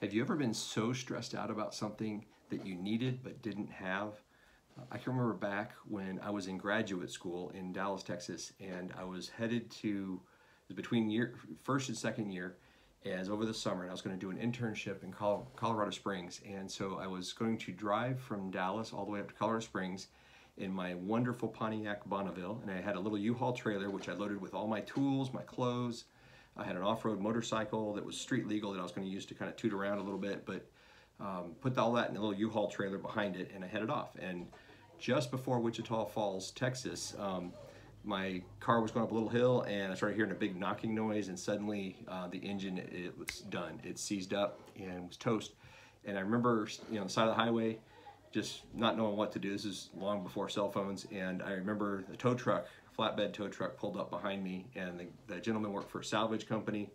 Have you ever been so stressed out about something that you needed but didn't have? I can remember back when I was in graduate school in Dallas, Texas, and I was headed to, it was between first and second year, as over the summer, and I was going to do an internship in Colorado Springs. And so I was going to drive from Dallas all the way up to Colorado Springs in my wonderful Pontiac Bonneville, and I had a little U-Haul trailer which I loaded with all my tools, my clothes. I had an off-road motorcycle that was street legal that I was going to use to kind of toot around a little bit, but put all that in a little U-Haul trailer behind it, and I headed off. And just before Wichita Falls, Texas, my car was going up a little hill, and I started hearing a big knocking noise, and suddenly the engine, it was done. It seized up and was toast. And I remember, on the side of the highway, just not knowing what to do. This is long before cell phones, and I remember the tow truck, flatbed tow truck, pulled up behind me, and the gentleman worked for a salvage company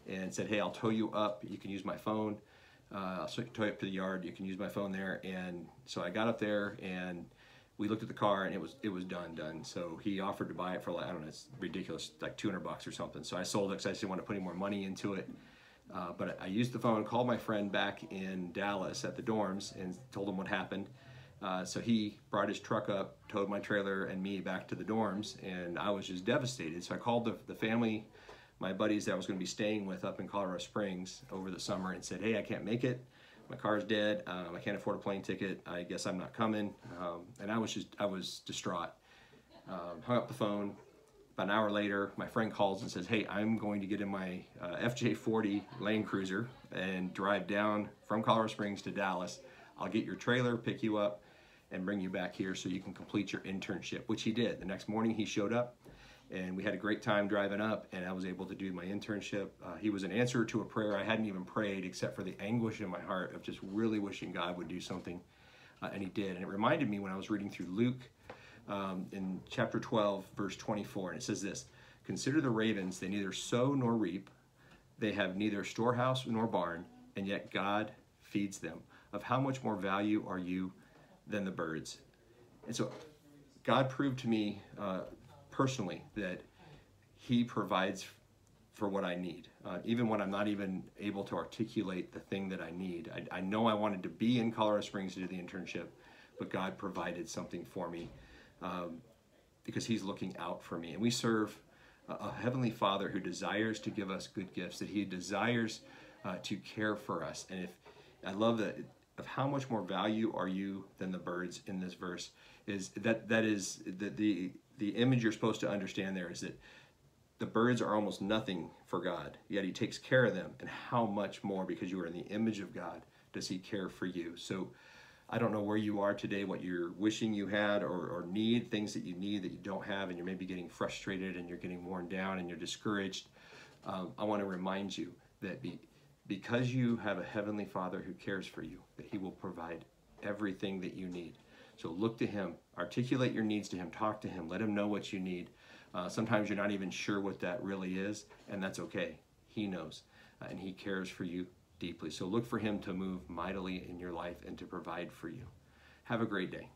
and said, "Hey, I'll tow you up. You can use my phone. I'll tow you up to the yard. You can use my phone there." And so I got up there, and we looked at the car, and it was done. So he offered to buy it for, like, I don't know, it's ridiculous, like $200 or something. So I sold it because I just didn't want to put any more money into it. But I used the phone, called my friend back in Dallas at the dorms, and told him what happened. So he brought his truck up, towed my trailer and me back to the dorms, and I was just devastated. So I called the family, my buddies that I was going to be staying with up in Colorado Springs over the summer, and said, "Hey, I can't make it. My car's dead. I can't afford a plane ticket. I guess I'm not coming." And I was distraught. Hung up the phone. About an hour later, my friend calls and says, "Hey, I'm going to get in my FJ40 Land Cruiser and drive down from Colorado Springs to Dallas. I'll get your trailer, pick you up, and bring you back here so you can complete your internship," which he did. The next morning he showed up, and we had a great time driving up, and I was able to do my internship. He was an answer to a prayer I hadn't even prayed, except for the anguish in my heart of just really wishing God would do something, and he did. And it reminded me when I was reading through Luke in chapter 12, verse 24, and it says this: "Consider the ravens, they neither sow nor reap, they have neither storehouse nor barn, and yet God feeds them. Of how much more value are you than the birds?" And so God proved to me personally that he provides for what I need, even when I'm not even able to articulate the thing that I need. I know I wanted to be in Colorado Springs to do the internship, but God provided something for me because he's looking out for me. And we serve a Heavenly Father who desires to give us good gifts, that he desires to care for us. And I love that, of how much more value are you than the birds in this verse, is that is the image you're supposed to understand there is that the birds are almost nothing for God, yet he takes care of them. And how much more, because you are in the image of God, does he care for you? So I don't know where you are today, what you're wishing you had or need, things that you don't have, and you're maybe getting frustrated and you're getting worn down and you're discouraged. I want to remind you that because you have a Heavenly Father who cares for you, that he will provide everything that you need. So look to him, articulate your needs to him, talk to him, let him know what you need. Sometimes you're not even sure what that really is, and that's okay. He knows, and he cares for you deeply. So look for him to move mightily in your life and to provide for you. Have a great day.